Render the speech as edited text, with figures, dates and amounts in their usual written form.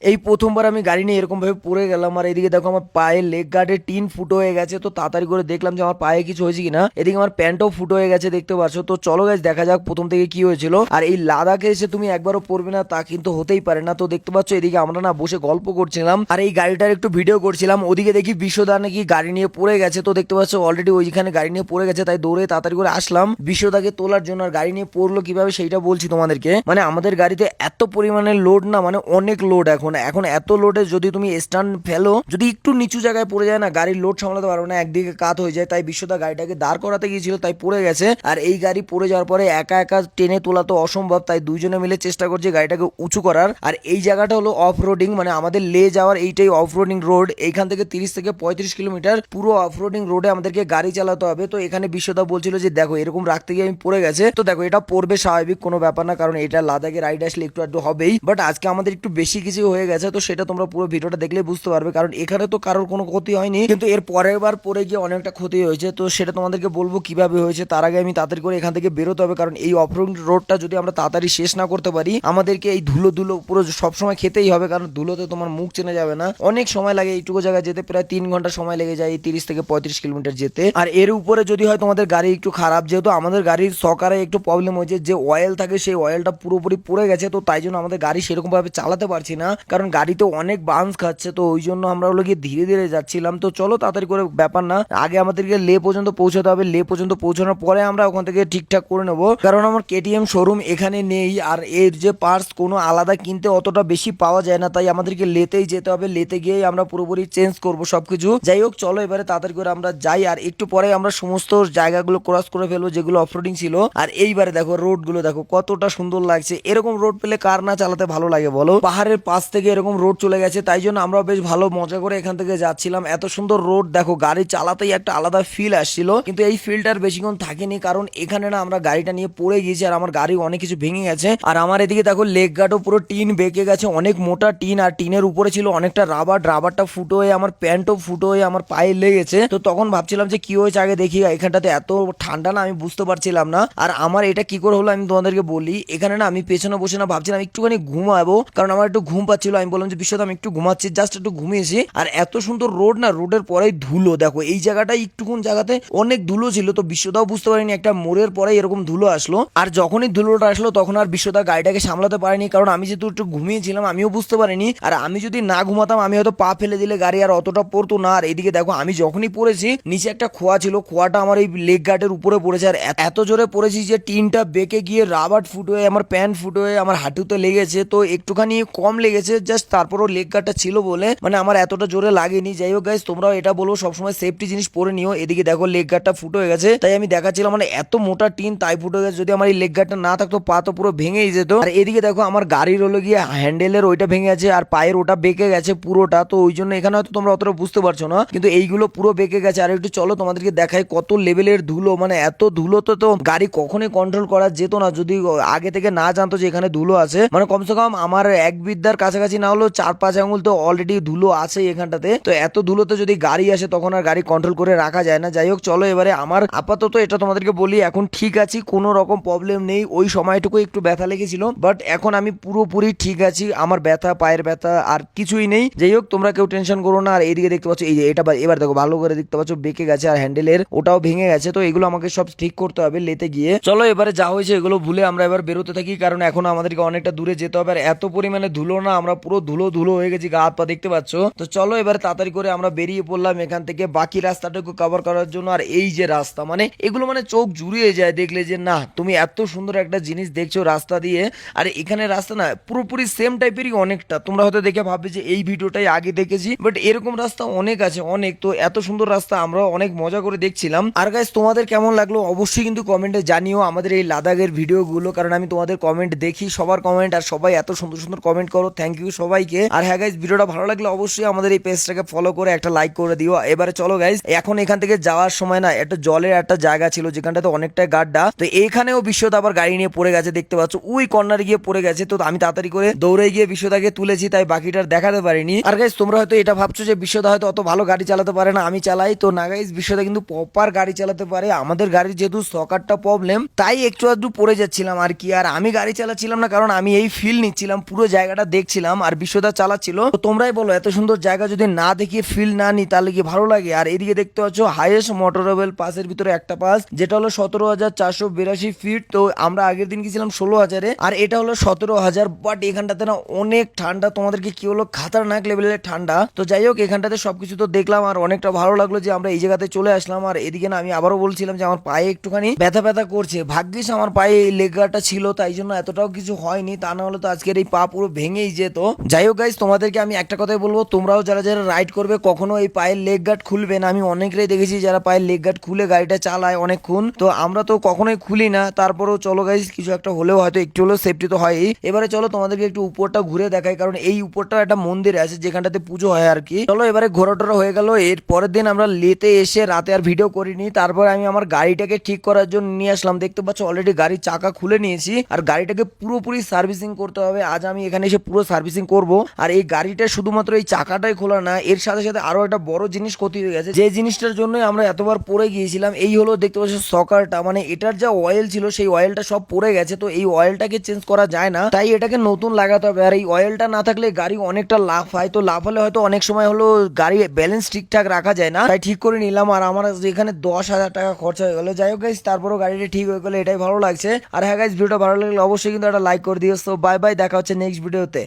এই প্রথমবার আমি গাড়ি নিয়ে এরকম ভাবে পড়ে গেলাম। আর এদিকে দেখো আমার পায়ে লেগ গার্ডের টিন ফুটো হয়ে গেছে। তো তাড়াতাড়ি করে দেখলাম যে আমার পায়ে কিছু হয়েছে কিনা। এদিকে আমার প্যান্টও ফুটো হয়ে গেছে দেখতে পাচ্ছ। তো চলো গাইস দেখা যাক প্রথম থেকে কি হয়েছিল। আর এই লাদাখে এসে তুমি একবারও পড়বে না তা কিন্তু হতেই পারে না। তো দেখতে পাচ্ছ এদিকে আমরা না বসে গল্প করছিলাম আর এই গাড়িটার একটু ভিডিও করছিলাম। ওদিকে দেখি বিশ্বদা নাকি গাড়ি নিয়ে পড়ে গেছে। তো দেখতে পাচ্ছ অলরেডি ওইখানে গাড়ি নিয়ে পড়ে গেছে, তাই দৌড়ে তাড়াতাড়ি করে আসলাম বিশ্বদাকে তোলার জন্য। আর গাড়ি নিয়ে পড়লো কিভাবে সেইটা বলছি তোমাদেরকে। মানে আমাদের গাড়িতে এত পরিমাণে লোড না, মানে অনেক লোড। এখন এখন এত লোডে যদি তুমি স্ট্যান্ড ফেলো, যদি একটু নিচু জায়গায় পড়ে যায় না, গাড়ির লোড সামলাতে পারবে না, একদিকে কাত হয়ে যায়। তাই বিশ্বদা গাড়িটাকে দাঁড় করাতে গিয়েছিল, তাই পড়ে গেছে। আর এই গাড়ি পড়ে যাওয়ার পরে একা একা টেনে তোলা তো অসম্ভব, তাই দুইজনে মিলে চেষ্টা করছে গাড়িটাকে উঁচু করার। আর এই জায়গাটা হলো অফ রোডিং, মানে আমাদের লে যাওয়ার এইটাই অফ রোডিং রোড। এইখান থেকে 30 থেকে 35 কিলোমিটার পুরো অফ রোডিং রোডে আমাদেরকে গাড়ি চালাতে হবে। তো এখানে বিশ্বদা বলছিল যে দেখো এরকম রাখতে গিয়ে আমি পড়ে গেছে। তো দেখো এটা পড়বে, স্বাভাবিক কোনো ব্যাপার না, কারণ এটা লাদাখে রাইড আসলে একটু একটু হবেই। বাট আজকে আমাদের একটু বেশি কিছু হয়ে গেছে, তো সেটা তোমরা পুরো ভিডিওটা দেখলে বুঝতে পারবে। কারণ এখানে তো কারোর কোনো ক্ষতি হয়নি, কিন্তু এর পরের বার পরে গিয়ে অনেকটা ক্ষতি হয়েছে। তো সেটা তোমাদেরকে বলবো কিভাবে হয়েছে। তার আগে আমি তাড়াতাড়ি করে এখান থেকে বেরোতে হবে, কারণ এই অফ রোড রোডটা যদি আমরা তাড়াতাড়ি শেষ না করতে পারি, আমাদেরকে এই ধুলো ধুলো পুরো সবসময় খেতেই হবে। কারণ ধুলোতে তোমার মুখ চেনা যাবে না, অনেক সময় লাগে। এইটুকু জায়গায় যেতে প্রায় 3 ঘন্টা সময় লেগে যায়, 30 থেকে 35 কিলোমিটার যেতে। আর এর উপরে যদি হয় তোমাদের গাড়ি একটু খারাপ, যেহেতু আমাদের গাড়ির সকারে একটু প্রবলেম হয়েছে, যে অয়েল থাকে সেই অয়েলটা পুরোপুরি পড়ে গেছে। তো তাই জন্য আমাদের গাড়ি সেরকম ভাবে চালাতে পারছি না, কারণ গাড়িতে অনেক বাউন্স খাচ্ছে। তো ওই জন্য আমরা হলো গিয়ে ধীরে ধীরে যাচ্ছিলাম। তো চলো তাড়াতাড়ি করে, ব্যাপার না, আগে আমাদেরকে লে পর্যন্ত পৌঁছাতে হবে। লে পর্যন্ত পৌঁছানোর পরে আমরা ওখান থেকে ঠিকঠাক করে নেবো, কারণ আমার কেটিএম শোরুম এখানে নেই। আর এর যে পার্টস কোনো আলাদা কিনতে অতটা বেশি পাওয়া যায় না, তাই আমাদেরকে লেতেই যেতে হবে। লেতে গিয়ে আমরা পুরোপুরি চেঞ্জ করবো সবকিছু। যাই হোক চলো এবারে তাড়াতাড়ি করে আমরা যাই, আর একটু পরে আমরা সমস্ত জায়গাগুলো ক্রস করে ফেলবো যেগুলো অফরোডিং ছিল। আর এইবারে দেখো রোড গুলো দেখো কতটা সুন্দর লাগছে। এরকম রোড পেলে কার না চালাতে ভালো লাগে বলো। পাহাড়ের পাশ থেকে এরকম রোড চলে গেছে, তাই জন্য আমরা বেশ ভালো মজা করে এখান থেকে যাচ্ছিলাম। এত সুন্দর রোড দেখো, গাড়ি চালাতেই একটা আলাদা ফিল আসছিল। কিন্তু এই ফিলটার বেশিক্ষণ থাকেনি, কারণ এখানে না আমরা গাড়িটা নিয়ে পড়ে গিয়েছি আর আমার গাড়ি অনেক কিছু ভেঙে গেছে। আর আমার এদিকে দেখো লেগ গার্ডও পুরো টিন বেঁকে গেছে, অনেক মোটা টিন। আর টিনের উপরে ছিল অনেকটা রাবার, রাবারটা ফুটো হয়ে আমার প্যান্টও ফুটো হয়ে আমার পায়ে লেগেছে। তো তখন ভাবছিলাম যে কি হয়েছে আগে দেখি। এখানটাতে এত ঠান্ডা না, আমি বুঝতে পারছিলাম না। আর আমার এটা কি করে হলো আমি তোমাদেরকে বলি। এখানে না আমি পেছনে বসে না ভাবছিলাম একটুখানি ঘুমাবো, কারণ আমার একটু ঘুম পাচ্ছিল। আমি বললাম যে বিশ্বদা আমি একটু ঘুমাচ্ছি, জাস্ট একটু ঘুমিয়েছি। আর এত সুন্দর রোড না, রোডের পরেই ধুলো দেখো। এই জায়গাটাই একটুকুন জায়গাতে অনেক ধুলো ছিল। তো বিশ্বদাও বুঝতে পারিনি একটা মোড়ের পরে এরকম ধুলো আসলো। আর যখনই ধুলোটা আসলো তখন আর বিশ্বদা গাড়িটাকে সামলাতে পারেনি, কারণ আমি যেহেতু একটু ঘুমিয়েছিলাম আমিও বুঝতে পারিনি। আর আমি যদি না ঘুমাতাম আমি হয়তো পা ফেলে দিলে গাড়ি আর অতটা পড়তো না। আর এদিকে দেখো আমি যখনই পড়েছি নিচে একটা খোয়া ছিল, খোয়াটা আমার এই লেগ গার্ডের উপরে পড়েছে। আর এত জোরে পড়েছি যে টিনটা বেঁকে গিয়ে রাবার ফুট হয়ে আমার প্যান্ট ফুট হয়ে আমার হাঁটুতে লেগেছে। তো একটুখানি কম লেগেছে জাস্ট, তারপরও লেগ গার্ডটা ছিল বলে মানে আমার এতটা জোরে লাগেনি। যাই হোক গাইস তোমরাও এটা বলবো সবসময় সেফটি জিনিস পরে নিও। এদিকে দেখো লেগ গার্ডটা ফুটো হয়ে গেছে, তাই আমি দেখাচ্ছিলাম মানে এত মোটা টিন তাই ফুটো হয়ে গেছে। যদি আমার এই লেগ গার্ডটা না থাকতো পা তো পুরো ভেঙেই যেত। আর এদিকে দেখো আমার গাড়ির হলো গিয়ে হ্যান্ডেলের ওইটা ভেঙে গেছে আর পায়ের ওটা বেঁকে গেছে পুরোটা। তো ওই জন্য এখানে হয়তো তোমরা অতটা বুঝতে পারছো না, কিন্তু এইগুলো পুরো বেঁকে গেছে। আর একটু চলো তোমাদেরকে দেখাই কত লেভেলের ধুলো, মানে এত ধুলো তো গাড়ি কখনোই কন্ট্রোল করা যেত না যদি আগে থেকে না জানতো যে এখানে ধুলো আছে। মানে কমসে কম আমার এক বিদ্যার কাছাকাছি না হলো 4-5 আঙুল তো অলরেডি ধুলো আছে এখানটাতে। তো এত ধুলোতে যদি গাড়ি আসে তখন আর গাড়ি কন্ট্রোল করে রাখা যায় না। যাই হোক চলো এবারে আমার আপাতত এটা তোমাদেরকে বলি, এখন ঠিক আছি, কোনো রকম প্রবলেম নেই। ওই সময়টুকু একটু ব্যথা লেগেছিল, বাট এখন আমি পুরোপুরি ঠিক আছি। আমার ব্যথা, পায়ের ব্যথা আর কিছুই নেই। যাই হোক তোমরা কেউ টেনশন করো না। আর এইদিকে দেখতে পাচ্ছ এই যে এটা, এবার দেখো ভালো করে দেখতে পাচ্ছ বেঁকে গেছে আর হ্যান্ডেলের ওটাও ভেঙে গেছে। তো এগুলো আমাকে সব ঠিক করতে হবে লেতে গিয়ে। চলো এবারে যা হয়েছে এগুলো ভুলে আমরা এবার বেরোতে থাকি, কারণ এখন আমাদেরকে অনেকটা দূরে যেতে হবে। আর এত পরিমাণে ধুলো না, আমরা পুরো ধুলো ধুলো হয়ে গেছি, গা হাত পা দেখতে পাচ্ছ। তো চলো এবারে তাড়াতাড়ি করে আমরা বেরিয়ে পড়লাম এখান থেকে বাকি রাস্তাটাকে কভার করার জন্য। আর এই যে রাস্তা, মানে এগুলো মানে চোখ জুড়িয়ে যায় দেখলে যে না তুমি এত সুন্দর একটা জিনিস দেখছো রাস্তা দিয়ে। আর এখানে রাস্তা না পুরোপুরি সেম টাইপেরই অনেকটা। তোমরা হয়তো দেখে ভাববে যে এই ভিডিওটাই আগে দেখেছি, বাট এরকম রাস্তা অনেক আছে অনেক। তো এত সুন্দর রাস্তা আমরা অনেক মজা করে দেখছিলাম। আর গাইস তোমাদের কেমন লাগলো অবশ্যই কিন্তু কমেন্টে জানিও আমাদের এই লাদাখের ভিডিওগুলো, কারণ আমি তোমাদের কমেন্ট দেখি, সবার কমেন্ট, আর সবাই এত সুন্দর সুন্দর কমেন্ট করো। থ্যাংক ইউ সবাইকে। আর হ্যাঁ গাইস ভিডিওটা ভালো লাগলে অবশ্যই আমাদের এই পেজটাকে ফলো করে একটা লাইক করে দিও। এবারে চলো গাইস, এখন এখান থেকে যাওয়ার সময় না একটা জলের একটা জায়গা ছিল যেখানটাতে অনেকটাই গাড্ডা। তো এইখানেও বিশ্বদা আবার গাড়ি নিয়ে পড়ে গেছে দেখতে পাচ্ছ, ওই কর্নারে গিয়ে পড়ে গেছে। তো আমি তাড়াতাড়ি করে দৌড়ে গিয়ে বিশ্বদাকে তুলেছি, তাই বাকিটার দেখাতে পারিনি। আর গাইস তোমরা হয়তো এটা ভাবছো যে বিশ্বদা হয়তো অত ভালো গাড়ি চালাতে পারে না, আমি চালাই। তো না গাইস বিশ্বদা কিন্তু প্রপার গাড়ি চালাতে পারে। আমাদের গাড়ির যেহেতু সকারটা প্রবলেম তাই একটু আধটু পড়ে যাচ্ছিলাম আর কি। আর আমি গাড়ি চালাচ্ছিলাম না, কারণ আমি এই ফিল নিচ্ছিলাম, পুরো জায়গাটা দেখছিলাম নিলাম আর বিশ্বদা চালাচ্ছিল। তো তোমরাই বলো এত সুন্দর জায়গা যদি না দেখিয়ে ফিল না নি তাহলে কি ভালো লাগে। আর এদিকে দেখতে পাচ্ছ হাইয়েস্ট মোটরেবল পাসের ভিতরে একটা পাস যেটা হলো 17,482 ফিট। তো আমরা আগের দিন গেছিলাম 16,000-এ আর এটা হলো 17,000। বাট এখানটাতে না অনেক ঠান্ডা, তোমাদেরকে কি হলো খাতারনাক লেভেলের ঠান্ডা। তো যাই হোক এখানটাতে সবকিছু তো দেখলাম আর অনেকটা ভালো লাগলো যে আমরা এই জায়গাতে চলে আসলাম। আর এদিকে না আমি আবারও বলছিলাম যে আমার পায়ে একটুখানি ব্যথা ব্যথা করছে, ভাগ্যিস আমার পায়ে এই লেগ গার্ডটা ছিল তাই জন্য এতটাও কিছু হয়নি, তা না হলে তো আজকের এই পা পুরো ভেঙেই যেত। যাই হোক গাইস তোমাদেরকে আমি একটা কথাই বলবো, তোমরাও যারা যারা রাইড করবে কখনো এই পায়ের লেগ গার্ড খুলবে না। আমি অনেকটাই দেখেছি যারা পায়ের লেগ গার্ড খুলে গাড়িটা চালায় অনেকক্ষণ, তো আমরা তো কখনোই খুলি না। তারপরেও চলো গাইস কিছু একটা হলেও হয়তো একটু হলেও সেফটি তো হয়ই। এবারে চলো তোমাদেরকে একটু উপরটা ঘুরে দেখাই, কারণ এই উপরটা একটা মন্দির আছে যেখানটাতে পুজো হয় আর কি। চলো এবারে ঘোরাটোরা হয়ে গেল। এর পরের দিন আমরা লেতে এসে রাতে আর ভিডিও করিনি, তারপর আমি আমার গাড়িটাকে ঠিক করার জন্য নিয়ে আসলাম। দেখতে পাচ্ছ অলরেডি গাড়ির চাকা খুলে নিয়েছি আর গাড়িটাকে পুরোপুরি সার্ভিসিং করতে হবে। আজ আমি এখানে এসে পুরো সার্ভিসিং করব। আর এই গাড়িটা শুধুমাত্র এই চাকাটাই খোলা না, এর সাথে সাথে আরো একটা বড় জিনিস ক্ষতি হয়ে গেছে, যে জিনিসটার জন্য আমরা এতবার পড়ে গিয়েছিলাম। এই হলো দেখতে পাচ্ছ সকারটা, মানে এটার যা অয়েল ছিল সেই অয়েলটা সব পড়ে গেছে। তো এই অয়েলটাকে চেঞ্জ করা যায় না, তাই এটাকে নতুন লাগাতে হবে। আর এই অয়েলটা না থাকলে গাড়ি অনেকটা লাফ হয়, তো লাফ হলে হয়তো অনেক সময় হলো গাড়ি ব্যালেন্স ঠিকঠাক রাখা যায় না, তাই ঠিক করে নিলাম। আর আমার এখানে 10,000 টাকা খরচা হয়ে গেল। যাই হোক গাইস তারপরও গাড়িটা ঠিক হয়ে গেলে এটাই ভালো লাগছে। আর হ্যাঁ গাইস ভিডিওটা ভালো লাগলে অবশ্যই কিন্তু একটা লাইক করে দিও। সো বাই বাই, দেখা হচ্ছে নেক্সট ভিডিওতে।